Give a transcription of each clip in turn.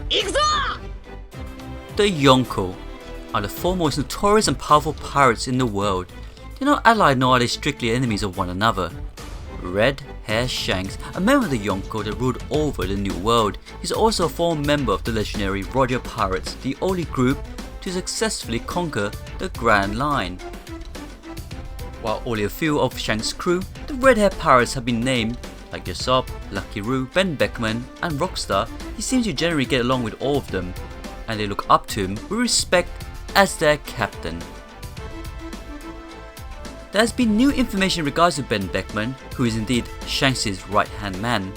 The Yonko are the four most notorious and powerful pirates in the world. They're not allied nor are they strictly enemies of one another. Red Hair Shanks, a member of the Yonko that ruled over the New World, is also a former member of the legendary Roger Pirates, the only group to successfully conquer the Grand Line. While only a few of Shanks' crew, the Red Hair Pirates have been named, like Yasop, Lucky Roo, BENN BECKMAN and Rockstar. He seems to generally get along with all of them, and they look up to him with respect as their captain. There has been new information in regards to BENN BECKMAN, who is indeed Shanks' right hand man.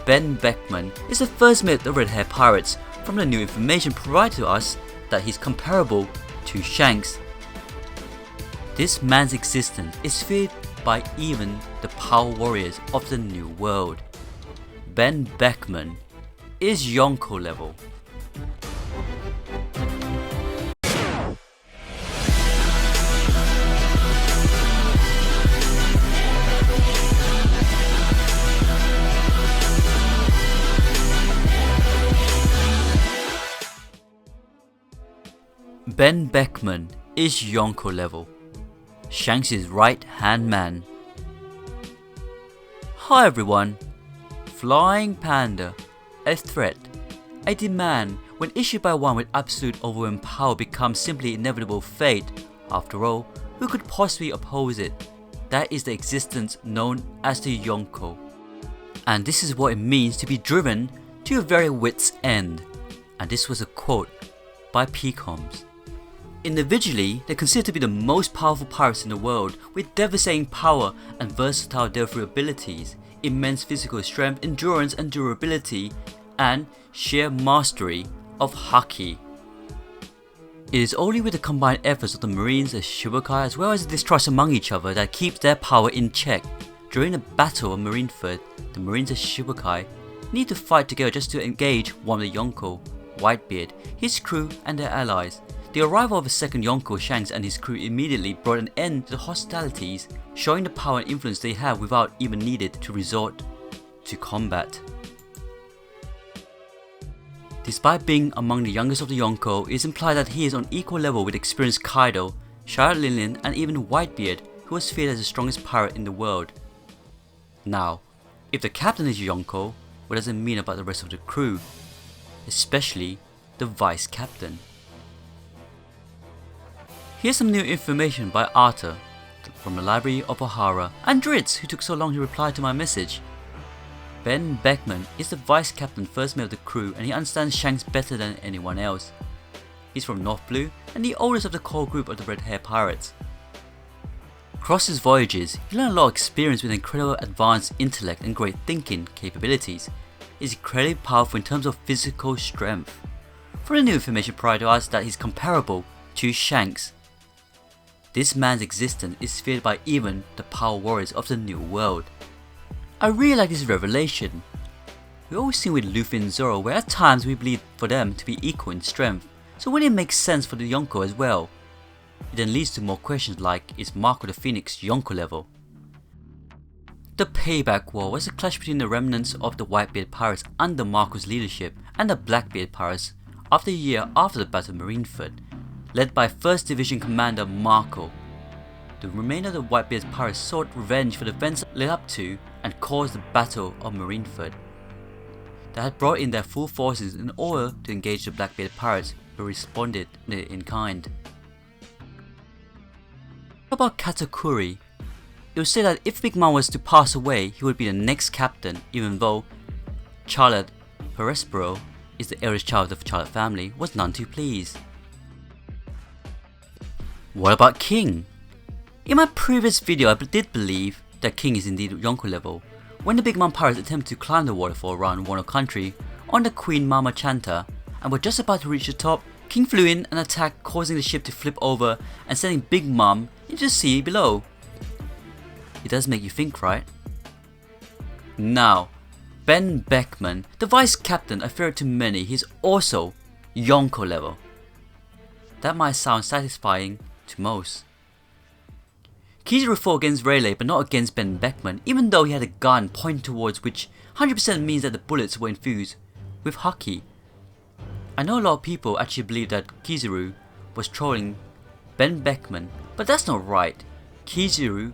BENN BECKMAN is the first mate of the Red Hair Pirates. From the new information provided to us that he's comparable to Shanks. This man's existence is feared by even the power warriors of the New World. BENN BECKMAN is Yonko level. BENN BECKMAN is Yonko level. Shanks' right hand man. Hi everyone. Flying Panda. A threat. A demand when issued by one with absolute overwhelming power becomes simply inevitable fate. After all, who could possibly oppose it? That is the existence known as the Yonko. And this is what it means to be driven to your very wit's end. And this was a quote by PCOMs. Individually, they're considered to be the most powerful pirates in the world, with devastating power and versatile delphi abilities, immense physical strength, endurance and durability, and sheer mastery of haki. It is only with the combined efforts of the Marines, the Shibukai, as well as the distrust among each other that keeps their power in check. During the Battle of Marineford, the Marines and Shibukai need to fight together just to engage one of the Yonko, Whitebeard, his crew and their allies. The arrival of a second Yonko, Shanks, and his crew immediately brought an end to the hostilities, showing the power and influence they have without even needed to resort to combat. Despite being among the youngest of the Yonko, it is implied that he is on equal level with experienced Kaido, Charlotte Lillian, and even Whitebeard, who was feared as the strongest pirate in the world. Now, if the captain is Yonko, what does it mean about the rest of the crew? Especially the vice captain. Here's some new information by Arthur from the Library of O'Hara and Dritz, who took so long to reply to my message. BENN BECKMAN is the vice captain, first mate of the crew, and he understands Shanks better than anyone else. He's from North Blue and the oldest of the core group of the Red Hair Pirates. Across his voyages, he learned a lot of experience with incredible advanced intellect and great thinking capabilities. He's incredibly powerful in terms of physical strength. For the new information provided to us that he's comparable to Shanks. This man's existence is feared by even the power warriors of the New World. I really like this revelation. We always see with Luffy and Zoro where at times we believe for them to be equal in strength, so when it makes sense for the Yonko as well. It then leads to more questions like, is Marco the Phoenix Yonko level? The Payback War was a clash between the remnants of the Whitebeard Pirates under Marco's leadership and the Blackbeard Pirates after a year after the Battle of Marineford, led by 1st Division Commander Marco. The remainder of the Whitebeard Pirates sought revenge for the events led up to and caused the Battle of Marineford. They had brought in their full forces in order to engage the Blackbeard Pirates, who responded in kind. What about Katakuri? It was said that if Big Mom was to pass away, he would be the next captain, even though Charlotte Perespero is the eldest child of the Charlotte family, was none too pleased. What about King? In my previous video I did believe that King is indeed Yonko level. When the Big Mom Pirates attempted to climb the waterfall around Wano Country on the Queen Mama Chanta and were just about to reach the top, King flew in and attacked, causing the ship to flip over and sending Big Mom into the sea below. It does make you think, right? Now, BENN BECKMAN, the vice captain, I fear to many, he's also Yonko level. That might sound satisfying to most. Kizaru fought against Rayleigh but not against BENN BECKMAN, even though he had a gun pointed towards which 100% means that the bullets were infused with haki. I know a lot of people actually believe that Kizaru was trolling BENN BECKMAN, but that's not right. Kizaru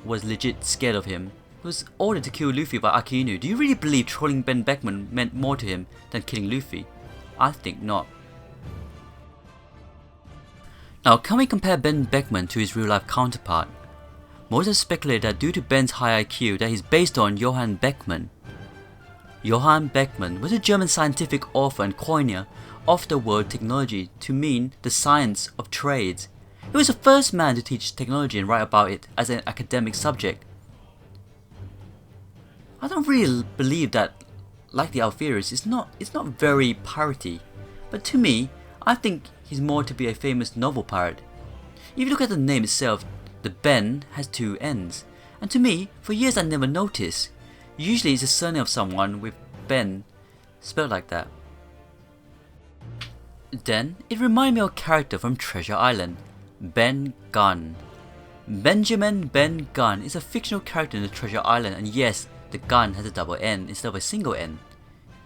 was legit scared of him. He was ordered to kill Luffy by Akinu. Do you really believe trolling BENN BECKMAN meant more to him than killing Luffy? I think not. Now, can we compare BENN BECKMAN to his real life counterpart? Most have speculated that due to Ben's high IQ that he's based on Johann Beckmann. Johann Beckmann was a German scientific author and coiner of the word technology to mean the science of trades. He was the first man to teach technology and write about it as an academic subject. I don't really believe that, like the Alfierists, it's not very piratey, but to me, I think he's more to be a famous novel pirate. If you look at the name itself, the Ben has two N's, and to me, for years I never noticed. Usually it's the surname of someone with Ben spelled like that. Then, it reminded me of a character from Treasure Island, Ben Gunn. Benjamin Ben Gunn is a fictional character in the Treasure Island, and yes, the gun has a double N instead of a single N.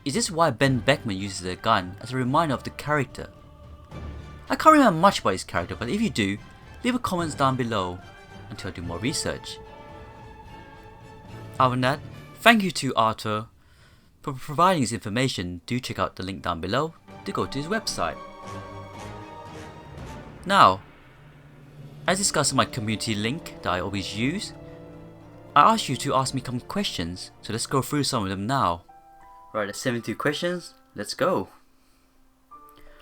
Is this why BENN BECKMAN uses the gun as a reminder of the character? I can't remember much about his character, but if you do, leave a comment down below until I do more research. Other than that, thank you to Arthur for providing his information. Do check out the link down below to go to his website. Now, as discussed in my community link that I always use, I asked you to ask me some questions, so let's go through some of them now. Right, there's 72 questions, let's go.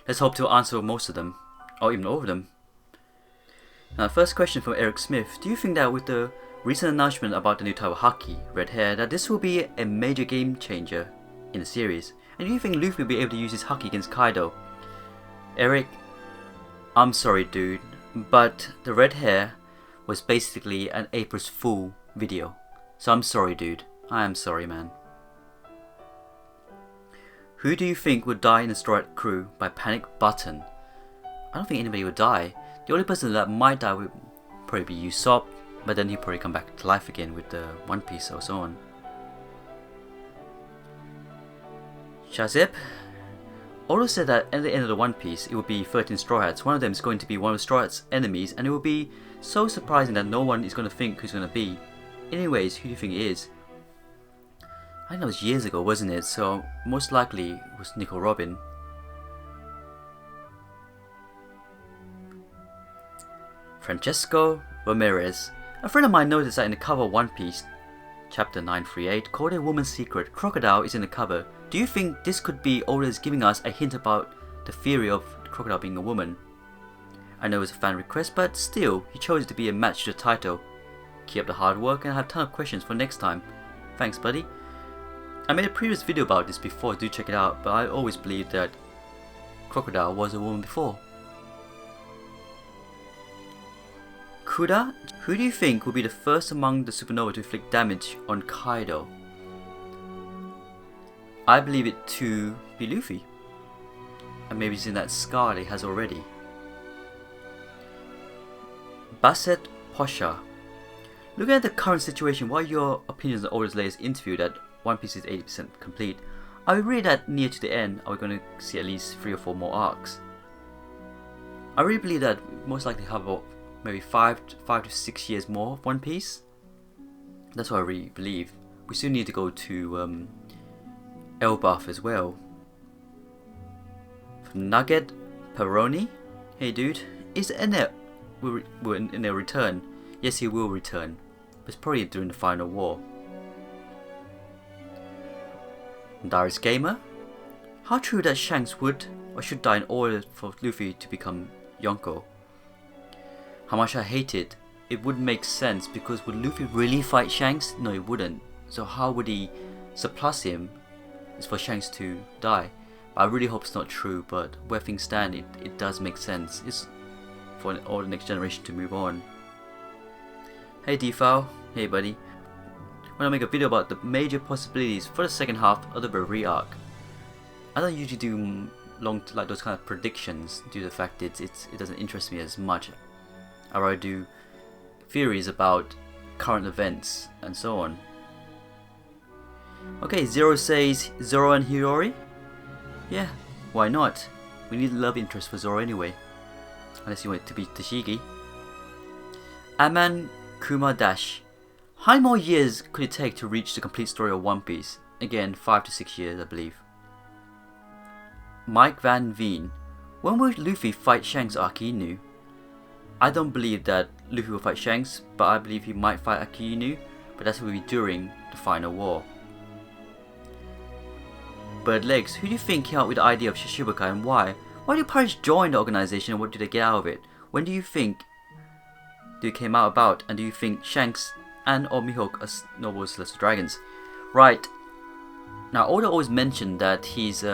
Let's hope to answer most of them, or even all of them. Now, first question from Eric Smith. Do you think that with the recent announcement about the new type of haki, red hair, that this will be a major game changer in the series? And do you think Luffy will be able to use his haki against Kaido? Eric, I'm sorry dude, but the red hair was basically an April's Fool video. So I'm sorry dude, I am sorry man. Who do you think would die in the Straw Hat crew by panic button? I don't think anybody would die. The only person that might die would probably be Usopp, but then he'd probably come back to life again with the One Piece or so on. Shazip, Oro said that at the end of the One Piece it would be 13 Straw Hats. One of them is going to be one of Straw Hat's enemies, and it will be so surprising that no one is going to think who's going to be. Anyways, who do you think it is? I think that was years ago, wasn't it? So most likely it was Nico Robin. Francesco Ramirez. A friend of mine noticed that in the cover of One Piece, chapter 938, called A Woman's Secret, Crocodile is in the cover. Do you think this could be Oda's giving us a hint about the theory of Crocodile being a woman? I know it's a fan request, but still, he chose it to be a match to the title. Keep up the hard work, and I have a ton of questions for next time. Thanks buddy. I made a previous video about this before, do check it out, but I always believed that Crocodile was a woman before. Kuda, who do you think will be the first among the supernova to inflict damage on Kaido? I believe it to be Luffy. And maybe it's in that scar that he has already. Basset Posha. Looking at the current situation, what are your opinions on Oda's latest interview that One Piece is 80% complete? Are we really that near to the end? Are we going to see at least 3 or 4 more arcs? I really believe that most likely have about maybe 5 to 6 years more of One Piece. That's what I really believe. We still need to go to Elbaf as well. From Nugget Peroni. Hey dude, is Enel will Enel return? Yes, he will return. But it's probably during the final war. Darius Gamer. How true that Shanks would or should die in order for Luffy to become Yonko? How much I hate it. It wouldn't make sense, because would Luffy really fight Shanks? No, he wouldn't. So how would he surplus him? It's for Shanks to die. I really hope it's not true, but where things stand, it does make sense. It's for all the next generation to move on. Hey Defile, hey buddy. I want to make a video about the major possibilities for the second half of the Reverie arc. I don't usually do like those kind of predictions due to the fact it doesn't interest me as much. I rather do theories about current events and so on. Okay, Zero says Zoro and Hiyori. Yeah, Why not? We need a love interest for Zoro anyway. Unless you want it to be Tashigi. Aman Kuma Dash. How many more years could it take to reach the complete story of One Piece? Again, 5 to 6 years, I believe. Mike Van Veen. When will Luffy fight Shanks or Aki-Inu? I don't believe that Luffy will fight Shanks, but I believe he might fight Aki-Inu, but that will be during the final war. Birdlegs, who do you think came up with the idea of Shishibukai and why? Why do pirates join the organization and what do they get out of it? When do you think it came out about, and do you think Shanks and or Mihawk are noble celestial dragons? Right. Now Oda always mentioned that his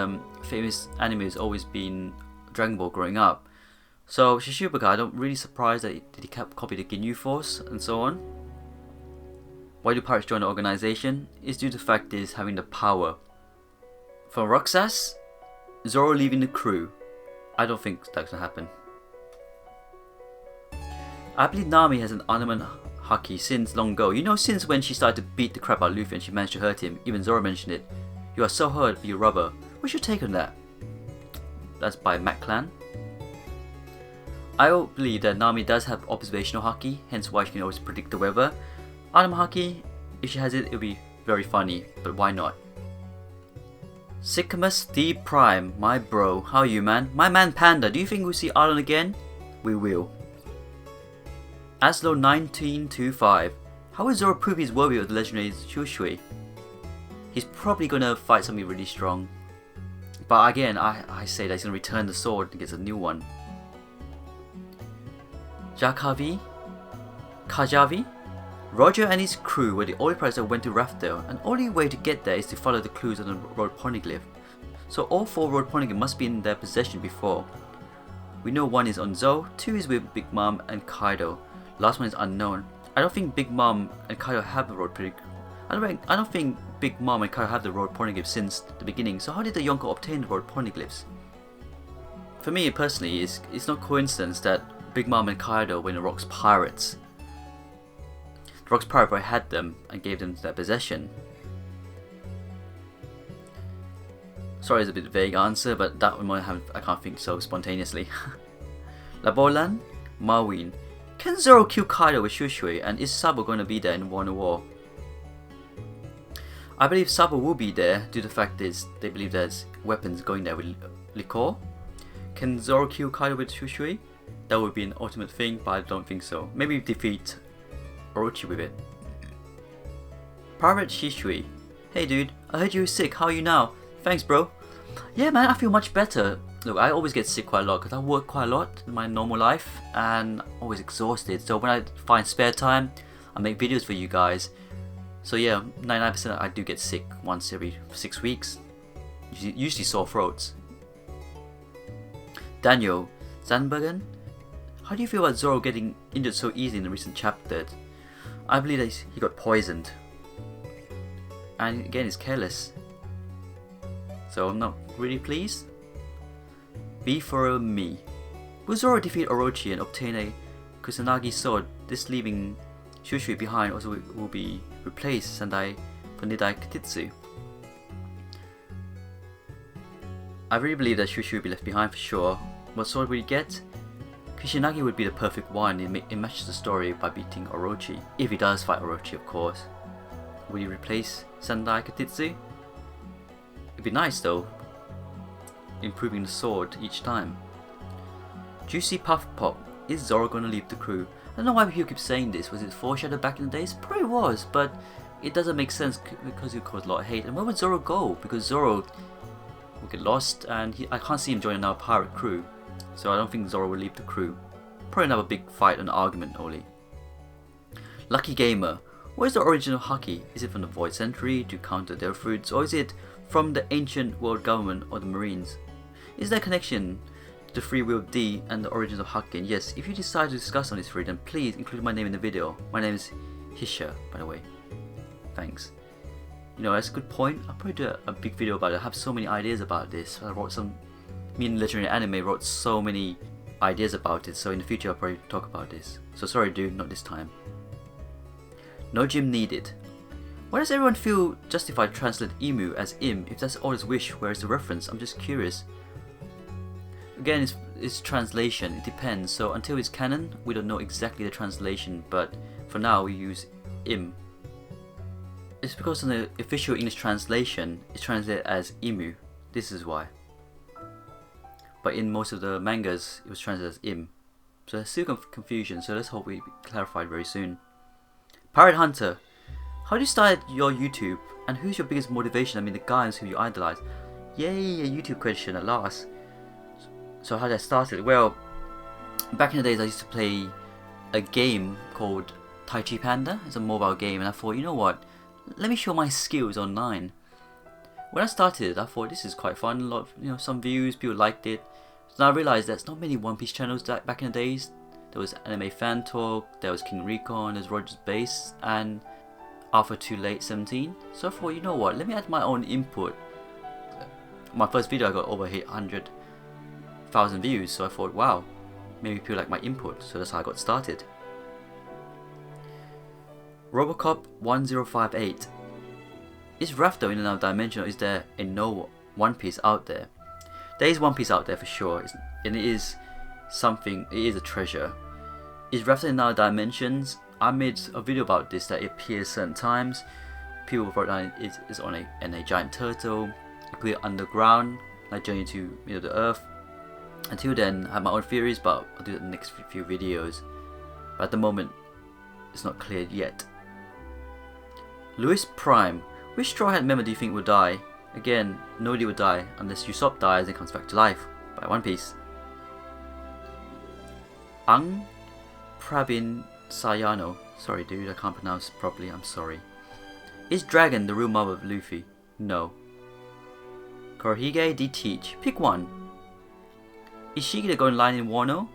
famous anime has always been Dragon Ball growing up. So Shishibukai, I'm really surprised that he kept copying the Ginyu Force and so on. Why do pirates join the organization? It's due to the fact is having the power. For Roxas, Zoro leaving the crew. I don't think that's gonna happen. I believe Nami has an Unoman Haki since long ago. You know, since when she started to beat the crap out of Luffy and she managed to hurt him. Even Zoro mentioned it. You are so hurt, you rubber. What's your take on that? That's by Mac Clan. I believe that Nami does have observational Haki, hence why she can always predict the weather. Unoman Haki, if she has it, it'll be very funny, but why not? Sycamus D Prime, my bro, how are you, man? My man Panda, do you think we'll see Arlon again? We will. Aslo1925, how will Zoro prove he's worthy of the legendary Shushui? He's probably gonna fight something really strong. But again, I say that he's gonna return the sword and get a new one. Jakavi? Kajavi? Roger and his crew were the only pirates that went to Raftel, and the only way to get there is to follow the clues on the road poneglyph. So all 4 road poneglyphs must be in their possession before. We know 1 is on Zou, 2 is with Big Mom and Kaido. Last one is unknown. I don't think Big Mom and Kaido have the road I don't think Big Mom and Kaido have the road poneglyphs since the beginning, so how did the Yonko obtain the road poneglyphs? For me personally, it's not coincidence that Big Mom and Kaido were the Rock's pirates. The Rock's pirate boy had them and gave them their possession. Sorry, it's a bit vague answer, but that one I can't think so spontaneously. Labolan, Marwin. Can Zoro kill Kaido with Shushui, and is Sabo going to be there in Wano War? I believe Sabo will be there due to the fact is they believe there's weapons going there with Liquor. Can Zoro kill Kaido with Shushui? That would be an ultimate thing, but I don't think so. Maybe defeat Orochi with it. Pirate Shishui. Hey dude, I heard you were sick, how are you now? Thanks bro. Yeah man, I feel much better. Look, I always get sick quite a lot because I work quite a lot in my normal life and I'm always exhausted. So when I find spare time, I make videos for you guys. So yeah, 99% I do get sick once every 6 weeks. Usually sore throats. Daniel Zandbergen. How do you feel about Zoro getting injured so easily in the recent chapter? I believe that he got poisoned. And again, he's careless. So I'm not really pleased. B for me. Will Zoro defeat Orochi and obtain a Kusanagi sword? This leaving Shushui behind also will be replaced Sandai for Nidai Katitsu. I really believe that Shushui will be left behind for sure. What sword will he get? Kishinagi would be the perfect one. It matches the story by beating Orochi. If he does fight Orochi, of course. Will he replace Sandai Katitsu? It'd be nice though. Improving the sword each time. Juicy Puff Pop. Is Zoro gonna leave the crew? I don't know why people keep saying this. Was it foreshadowed back in the days? Probably was, but it doesn't make sense because it caused a lot of hate. And where would Zoro go? Because Zoro will get lost and I can't see him join another pirate crew. So I don't think Zoro will leave the crew. Probably another big fight and argument only. Lucky Gamer. What is the origin of Haki? Is it from the Void Century to counter their fruits, or is it from the ancient world government or the Marines? Is there a connection to the free will D and the origins of Haki? And yes, if you decide to discuss on this free, then please include my name in the video. My name is Hisha, by the way. Thanks. You know, that's a good point. I'll probably do a big video about it. I have so many ideas about this. Me and Legendary Anime wrote so many ideas about it, so in the future I'll probably talk about this. So sorry dude, not this time. No gym needed. Why does everyone feel justified to translate Emu as Im if that's all his wish? Where is the reference? I'm just curious. again, it's translation. It depends. So until it's canon, we don't know exactly the translation. But for now, we use im. It's because in the official English translation, it's translated as imu. This is why. But in most of the mangas, it was translated as im. So there's still confusion. So let's hope we clarified very soon. Pirate Hunter, how did you start your YouTube? And who's your biggest motivation? I mean, the guys who you idolize. Yay, a YouTube question at last. So how did I start it? Well, back in the days I used to play a game called Tai Chi Panda. It's a mobile game, and I thought, you know what? Let me show my skills online. When I started, I thought this is quite fun. A lot of, some views, people liked it. So I realized there's not many One Piece channels back in the days. There was Anime Fan Talk, there was King Recon, there's Roger's Base, and Alpha Too Late 17. So I thought, you know what? Let me add my own input. My first video I got over 800,000 views, so I thought, wow, maybe people like my input. So that's how I got started. Robocop 1058. Is Rafto in another dimension, or is there a no One Piece out there? There is One Piece out there for sure, and it is something, it is a treasure. Is Rafto in other dimensions? I made a video about this, that it appears certain times. People wrote down it is on a giant turtle. You put it underground, like journey to the earth. Until then, I have my own theories, but I'll do it in the next few videos. But at the moment, it's not clear yet. Lewis Prime, which Straw Hat member do you think will die? Again, nobody will die unless Usopp dies and comes back to life by One Piece. Ang Prabin Sayano. Sorry dude, I can't pronounce it properly, I'm sorry. Is Dragon the real mother of Luffy? No. Korohige D. Teach. Pick one. Is Shiki the golden lion in Wano?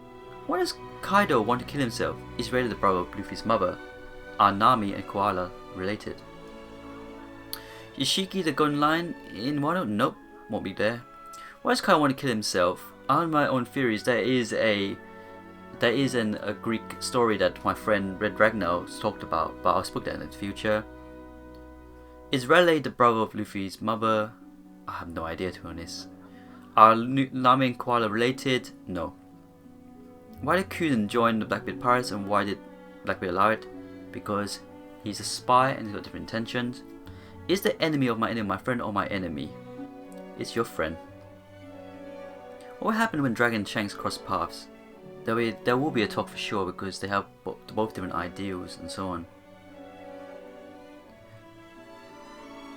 Why does Kaido want to kill himself? Is Rayleigh the brother of Luffy's mother? Are Nami and Koala related? Is Shiki the golden lion in Wano? Nope, won't be there. Why does Kaido want to kill himself? I have my own theories. There is a Greek story that my friend Red Ragnar talked about, but I'll speak that in the future. Is Rayleigh the brother of Luffy's mother? I have no idea, to be honest. Are Nami and Koala related? No. Why did Kuden join the Blackbeard Pirates, and why did Blackbeard allow it? Because he's a spy and he's got different intentions. Is the enemy of my enemy my friend or my enemy? It's your friend. What happened when Dragon and Shanks cross paths? There will be a talk for sure, because they have both different ideals and so on.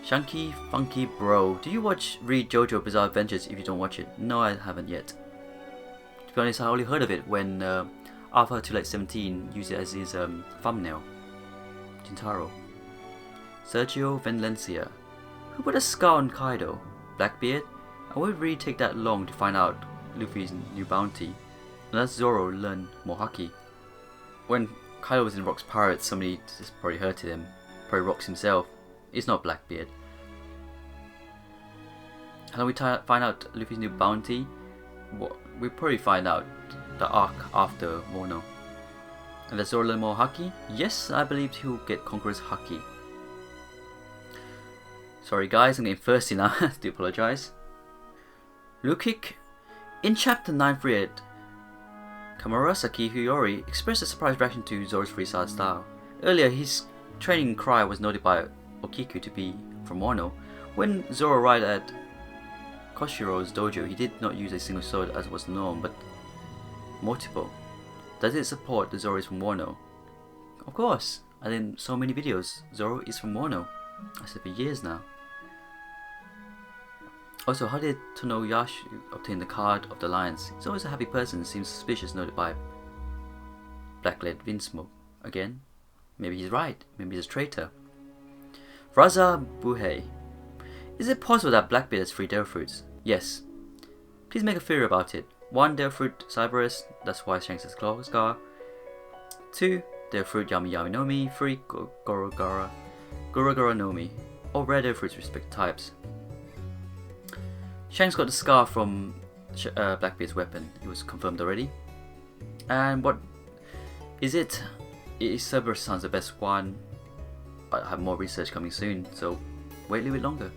Shanky Funky Bro, do you read JoJo Bizarre Adventures if you don't watch it? No, I haven't yet. To be honest, I only heard of it when Alpha Too Late 17 used it as his thumbnail. Jintaro. Sergio Venlencia. Who put a scar on Kaido? Blackbeard? I won't really take that long to find out Luffy's new bounty. Unless Zoro learned more haki. When Kaido was in Rock's Pirates, somebody just probably hurted him. Probably Rock's himself. It's not Blackbeard. How do we find out Luffy's new bounty? We'll probably find out the arc after Wano. And does Zoro learn more haki? Yes, I believe he'll get Conqueror's haki. Sorry guys, I'm getting thirsty now. I do apologise. Lukik. In chapter 938, Kamurasaki Hiyori expressed a surprised reaction to Zoro's freestyle style. Earlier, his training cry was noted by Okiku to be from Wano. When Zoro arrived at Koshiro's dojo, he did not use a single sword as was known, but multiple. Does it support that Zoro is from Wano? Of course, and in so many videos, Zoro is from Wano. I said for years now. Also, how did Tonoyasu obtain the card of the Lions? He's always a happy person, seems suspicious, noted by Blacklead Vinsmoke. Again, maybe he's right, maybe he's a traitor. Raza Buhei. Is it possible that Blackbeard has 3 Devil Fruits? Yes. Please make a theory about it. 1 Devil Fruit Cyberus, that's why Shanks has Claw Scar. 2 Devil Fruit Yami Yami no Mi. 3 Gorogara no Mi. All rare Devil Fruits respect types. Shanks got the scar from Blackbeard's weapon. It was confirmed already. And what is it? Cerberus sounds the best one. I have more research coming soon, so wait a little bit longer.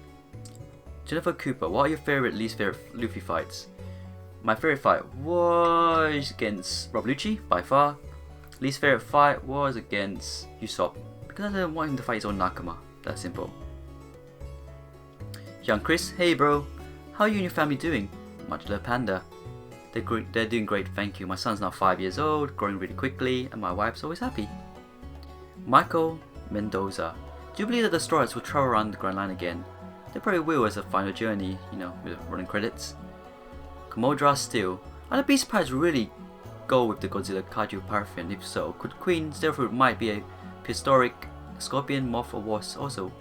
Jennifer Cooper, what are your favorite, least favorite Luffy fights? My favorite fight was against Rob Lucci, by far. Least favorite fight was against Usopp, because I didn't want him to fight his own Nakama. That's simple. Young Chris, hey bro, how are you and your family doing? Much love, Panda. They're doing great, thank you. My son's now 5 years old, growing really quickly, and my wife's always happy. Michael Mendoza, do you believe that the Straw Hats will travel around the Grand Line again? They probably will as a final journey, you know, with running credits. Komodra Steel, are the Beast Pirates really go with the Godzilla Kaiju Paraffin? If so, could Queen Steelfruit might be a prehistoric scorpion, moth, or wasp? Also,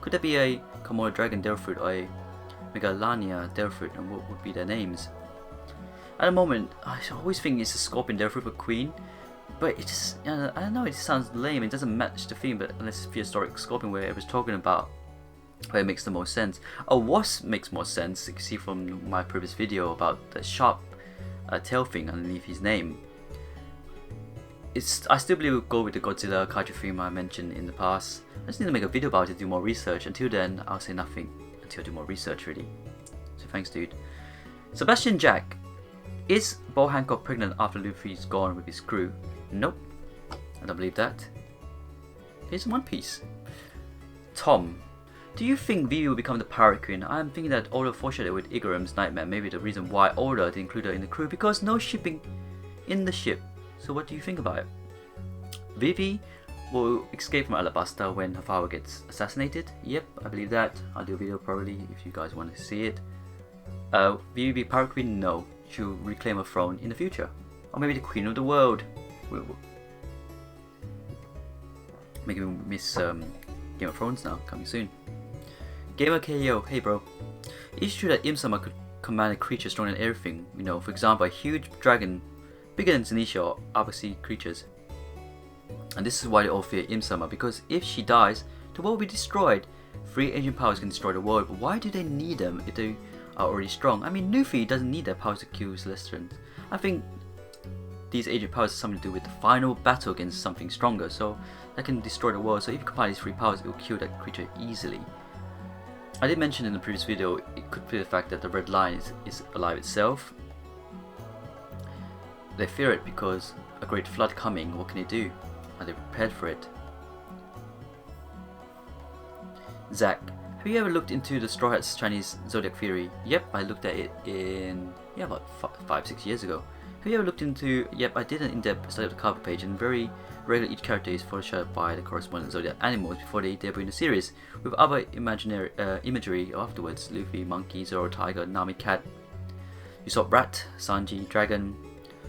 could there be a Komodo Dragon Delfruit or a Megalania Delfruit, and what would be their names? At the moment, I always think it's a Scorpion Delfruit for Queen, but it just, I don't know, it just sounds lame, it doesn't match the theme, but unless it's prehistoric Scorpion where I was talking about, where it makes the most sense. A wasp makes more sense, you can see from my previous video about the sharp tail thing underneath his name. I still believe we'll go with the Godzilla Kaiju theme I mentioned in the past. I just need to make a video about it, do more research. Until then, I'll say nothing until I do more research really. So thanks dude. Sebastian Jack. Is Bo Hancock pregnant after Luffy's gone with his crew? Nope. I don't believe that. Here's One Piece. Tom. Do you think Vivi will become the Pirate Queen? I'm thinking that Oda foreshadowed with Igaram's nightmare. Maybe the reason why Oda didn't include her in the crew because no shipping in the ship. So what do you think about it? Vivi will escape from Alabasta when her father gets assassinated. Yep, I believe that. I'll do a video probably if you guys want to see it. Vivi be Pirate Queen? No. She'll reclaim her throne in the future. Or maybe the Queen of the World. Making me miss Game of Thrones now, coming soon. Gamer KO, hey bro. It's true that Im-sama could command a creature stronger than everything. You know, for example, a huge dragon bigger than Zanisha or other sea creatures. And this is why they all fear Im-sama, because if she dies, the world will be destroyed. 3 ancient powers can destroy the world, but why do they need them if they are already strong? I mean, Luffy doesn't need their powers to kill Celestians. I think these ancient powers have something to do with the final battle against something stronger, so that can destroy the world. So if you combine these 3 powers, it will kill that creature easily. I did mention in the previous video, it could be the fact that the Red Line is alive itself. They fear it because a great flood coming, what can they do? Are they prepared for it? Zach, have you ever looked into the Straw Hats Chinese zodiac theory? Yep, I looked at it in, about 5-6 years ago. Have you ever looked into, yep, I did an in-depth study of the cover page, and very regularly each character is photoshopped by the corresponding zodiac animals before they debut in the series, with other imaginary imagery afterwards. Luffy, Monkey, Zoro, Tiger, Nami, Cat, Usopp, Rat, Sanji, Dragon,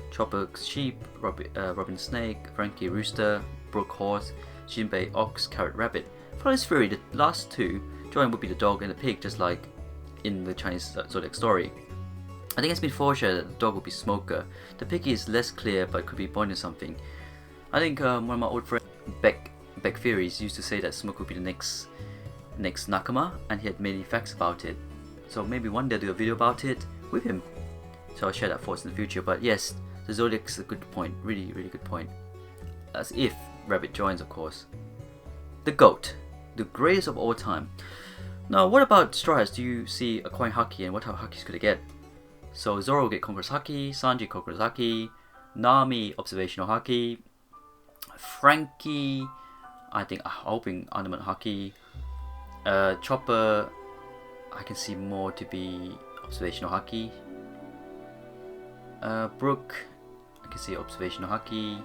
Chopper, Sheep, Robin, Snake, Frankie, Rooster, Brook, Horse, Jinbei, Ox, Carrot, Rabbit. For this theory, the last 2 joined would be the dog and the pig, just like in the Chinese zodiac story. I think it's been foreshadowed that the dog will be Smoker. The piggy is less clear, but could be pointing something. I think one of my old friends, Beck Theories, used to say that Smoker would be the next Nakama, and he had many facts about it. So maybe one day I'll do a video about it with him. So I'll share that thoughts in the future. But yes, the Zodiac is a good point, really good point. As if Rabbit joins, of course. The GOAT, the greatest of all time. Now, what about Straw Hats? Do you see acquiring Haki, and what type of Hakis could they get? So Zoro will get Conqueror's Haki, Sanji Conqueror's Haki, Nami Observational Haki, Frankie, I'm hoping Ornament Haki, Chopper, I can see more to be Observational Haki, Brook, I can see Observational Haki,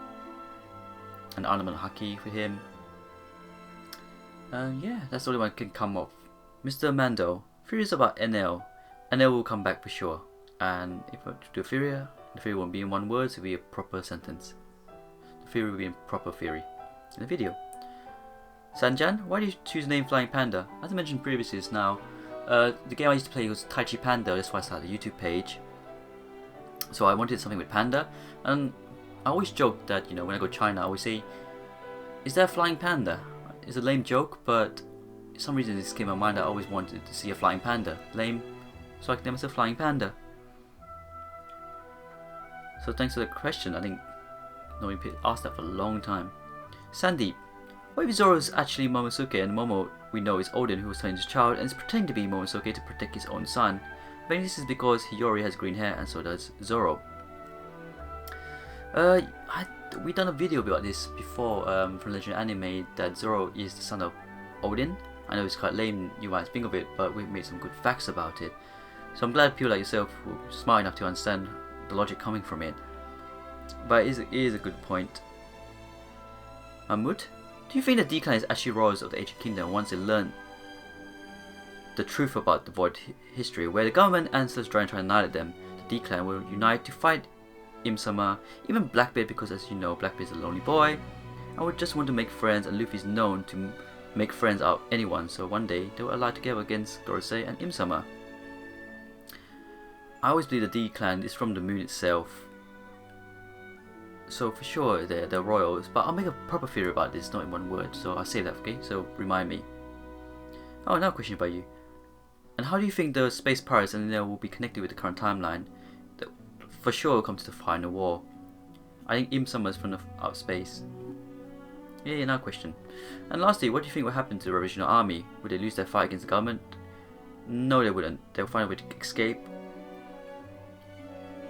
and Ornament Haki for him. Yeah, that's the only one I can come up. Mr. Mando, theories about NL. NL will come back for sure. And if I do a theory, the theory won't be in one word, so it'll be a proper sentence. The theory will be in proper theory in the video. Sanjan, why did you choose the name Flying Panda? As I mentioned previously, now the game I used to play was Tai Chi Panda. That's why I started a YouTube page. So I wanted something with panda, and I always joke that when I go to China, I always say, "Is there a flying panda?" It's a lame joke, but for some reason this came to my mind. I always wanted to see a flying panda. Lame, so I name myself Flying Panda. So thanks for the question. I think nobody asked that for a long time. Sandeep, what if Zoro is actually Momosuke and Momo we know is Odin who was turning his child and is pretending to be Momosuke to protect his own son? Maybe this is because Hiyori has green hair and so does Zoro. We done a video about this before from Legend Anime that Zoro is the son of Odin. I know it's quite lame, you might think of it, but we've made some good facts about it. So I'm glad people like yourself who are smart enough to understand the logic coming from it. But it is a good point. Mahmud, do you think the decline is actually royals of the Ancient Kingdom once they learn the truth about the Void history, where the government and Celestial Dragon try to annihilate them? The decline will unite to fight Im-sama, even Blackbeard, because as you know, Blackbeard is a lonely boy and would just want to make friends, and Luffy is known to make friends out of anyone, so one day they will ally together against Gorosei and Im-sama. I always believe the decline is from the moon itself. So for sure they're royals, but I'll make a proper theory about this, not in one word, so I'll say that, okay? So remind me. Oh, now a question about you. And how do you think the space pirates and Amino will be connected with the current timeline? That for sure will come to the final war. I think Im-sama is from the outer space. Yeah, now a question. And lastly, what do you think will happen to the Revolutionary Army? Would they lose their fight against the government? No, they wouldn't. They'll find a way to escape,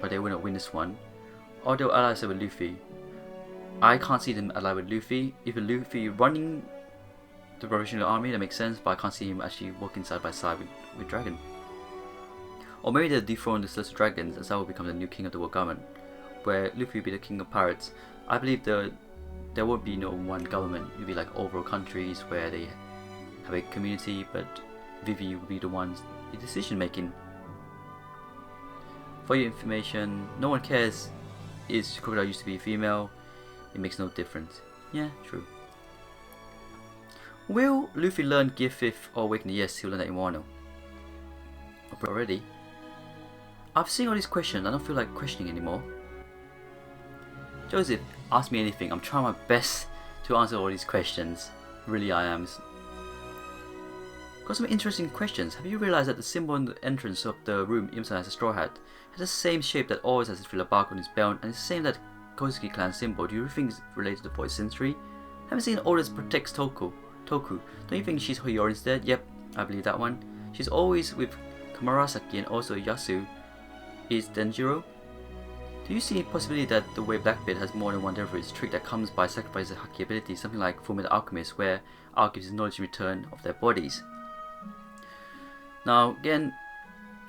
but they wouldn't win this one. Or they'll ally with Luffy. I can't see them ally with Luffy. Even Luffy running the Revolutionary Army, that makes sense, but I can't see him actually working side by side with Dragon. Or maybe they'll dethrone the Celestial Dragons and Sao will become the new king of the world government, where Luffy will be the king of pirates. I believe there won't be no one government. It'll be like overall countries where they have a community, but Vivi will be the ones the decision making. For your information, no one cares is Crocodile used to be female. It makes no difference. Yeah, true. Will Luffy learn Gear 5th or Awakening? Yes, he'll learn that in Wano. Already. I've seen all these questions, I don't feel like questioning anymore. Joseph, ask me anything. I'm trying my best to answer all these questions. Really I am. Got some interesting questions. Have you realized that the symbol on the entrance of the room Im-sama has a straw hat has the same shape that always has a thriller bark on his belt, and it's the same that Kozuki clan symbol? Do you think it's related to the Void Century? Haven't seen Orders protects Toku. Don't you think she's Hiyori instead? Yep, I believe that one. She's always with Kamarasaki, and also Yasu is Denjiro. Do you see a possibility that the way Blackbeard has more than one Devil-Fruit trick that comes by sacrificing Haki ability, something like Fullmetal Alchemist, where Al gives his knowledge in return of their bodies? Now again,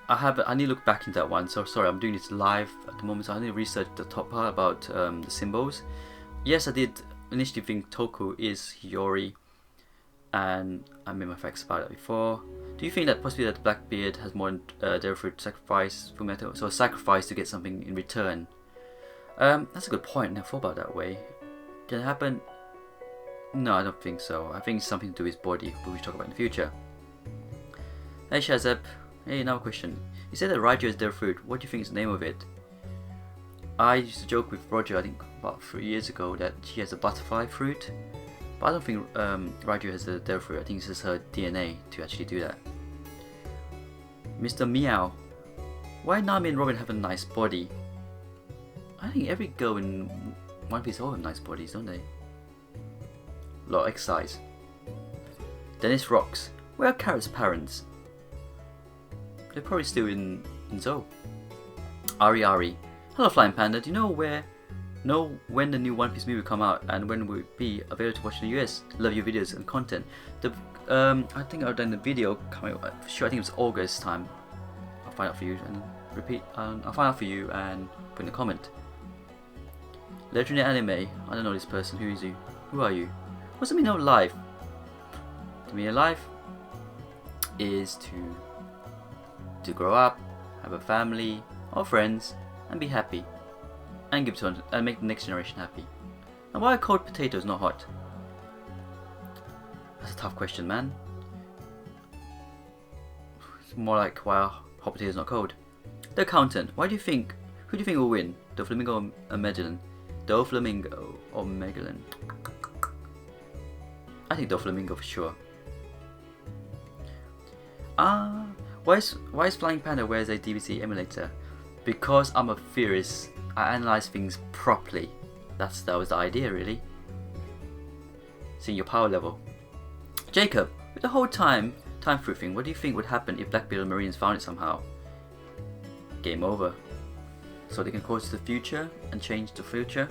I need to look back into that one, so sorry, I'm doing this live at the moment, so I need to research the top part about the symbols. Yes, I did initially think Toku is Hiyori, and I made my facts about it before. Do you think that possibly that Blackbeard has more than Devil-Fruit sacrifice for metal, so a sacrifice to get something in return? That's a good point. I never thought about it that way. Can it happen? No, I don't think so. I think it's something to do with his body, which we'll talk about in the future. Hey Shazep, hey, another question. You said that Raiju is Devil-Fruit. What do you think is the name of it? I used to joke with Roger, I think about 3 years ago, that she has a butterfly fruit. But I don't think Raiju has a Devil-Fruit. I think it's just her DNA to actually do that. Mr. Meow. Why Nami and Robin have a nice body? I think every girl in One Piece all have nice bodies, don't they? A lot of exercise. Dennis Rocks. Where are Carrot's parents? They're probably still in Zou. Ari. Hello Flying Panda, do you know when the new One Piece movie will come out and when will it be available to watch in the US? Love your videos and content. I think I've done the video coming for sure. I think it was August time. I'll find out for you and repeat. I'll find out for you and put in a comment. Legendary Anime. I don't know this person. Who is you? Who are you? What's the meaning of life? The meaning of life is to grow up, have a family or friends, and be happy, and give to and make the next generation happy. And why are cold potatoes not hot? That's a tough question, man. It's more like why are hot potatoes not cold? The Accountant. Who do you think will win? Doflamingo or Magellan? Doflamingo or Magellan? I think Doflamingo for sure. Why is Flying Panda wears a DVC emulator? Because I'm a theorist. I analyze things properly. That was the idea, really. Seeing your power level. Jacob, with the whole time through thing, what do you think would happen if Blackbeard and Marines found it somehow? game over. So they can go to the future and change the future.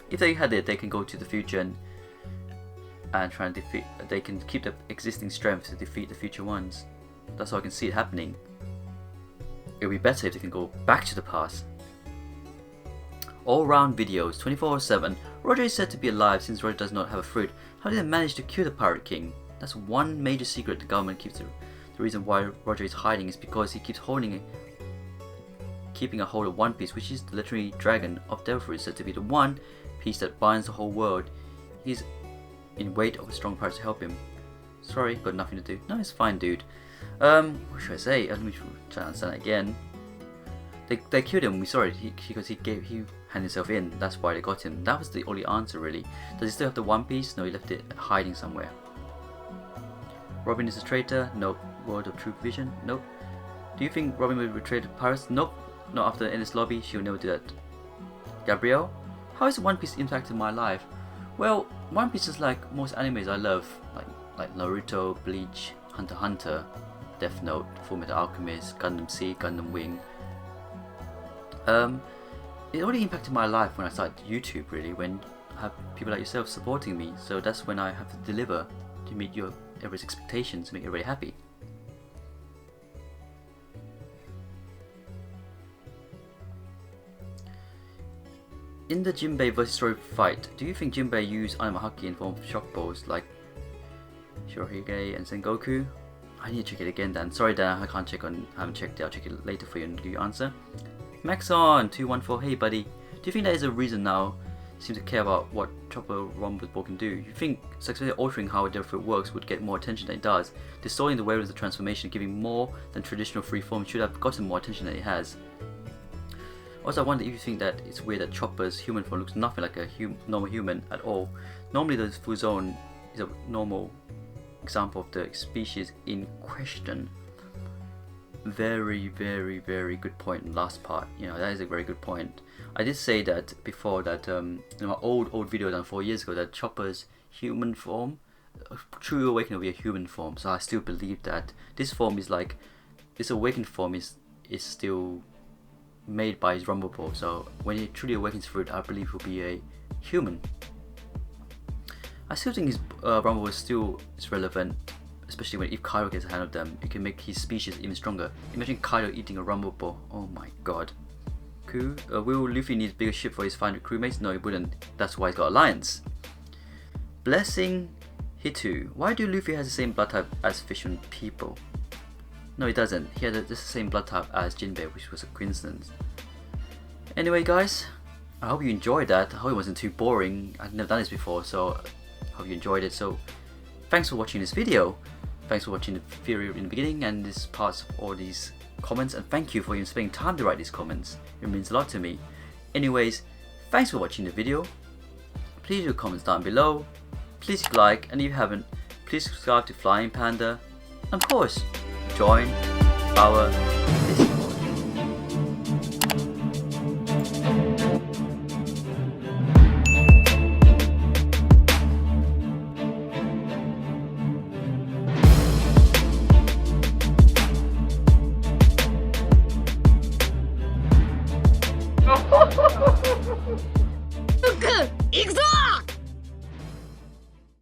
If they had it, they can go to the future and try and defeat. They can keep the existing strength to defeat the future ones. That's how I can see it happening. It would be better if they can go back to the past. All round videos, 24/7. Roger is said to be alive since Roger does not have a fruit. How did they manage to kill the Pirate King? That's one major secret the government keeps. The reason why Roger is hiding is because he keeps keeping a hold of One Piece, which is the literary dragon of Devil, said to be the one piece that binds the whole world. He's in wait of a strong pirate to help him. Sorry, got nothing to do. No, it's fine, dude. What should I say? Let me try to understand that again. They killed him. We saw it because he handed himself in. That's why they got him. That was the only answer, really. Does he still have the One Piece? No, he left it hiding somewhere. Robin is a traitor? Nope. World of True Vision? Nope. Do you think Robin will betray the pirates? Nope. Not after in this lobby. She'll never do that. Gabrielle? How has One Piece impacted my life? Well, One Piece is like most animes I love, like Naruto, Bleach, Hunter x Hunter, Death Note, Fullmetal Alchemist, Gundam Seed, Gundam Wing. It already impacted my life when I started YouTube, really, when I have people like yourself supporting me. So that's when I have to deliver to meet everybody's expectations, to make everybody happy. In the Jinbei vs Zoro fight, do you think Jinbei used Anamahaki in form of shock balls like Shirohige and Sengoku? I need to check it again, Dan. Sorry, Dan, I haven't checked it. I'll check it later for you and give you an answer. Maxon214, hey buddy. Do you think there is a reason now seem to care about what Chopper Rumble Ball can do? You think successfully altering how a Devil Fruit works would get more attention than it does? Distorting the waves of the transformation, giving more than traditional free form should have gotten more attention than it has. Also, I wonder if you think that it's weird that Chopper's human form looks nothing like a normal human at all. Normally the Fuzone is a normal example of the species in question. Very, very, very good point in the last part. You know, that is a very good point. I did say that before that in my old video done 4 years ago that Chopper's human form, true awakening will be a human form. So I still believe that this form is like, this awakened form is still made by his Rumble Ball. So when he truly awakens fruit, I believe he'll be a human. I still think his Rumble is still relevant, especially if Kaido gets a hand of them. It can make his species even stronger. Imagine Kaido eating a Rumble Ball. Oh my god. Cool. Will Luffy need a bigger ship for his 500 crewmates? No, he wouldn't. That's why he's got Alliance. Blessing Hitu. Why do Luffy has the same blood type as fisherman people? No, he doesn't. He had just the same blood type as Jinbei, which was a coincidence. Anyway, guys, I hope you enjoyed that. I hope it wasn't too boring. I've never done this before, so I hope you enjoyed it. So, thanks for watching this video. Thanks for watching the theory in the beginning and this parts of all these comments, and thank you for even spending time to write these comments. It means a lot to me. Anyways, thanks for watching the video. Please leave comments down below. Please like, and if you haven't, please subscribe to Flying Panda. And of course, join our Discord.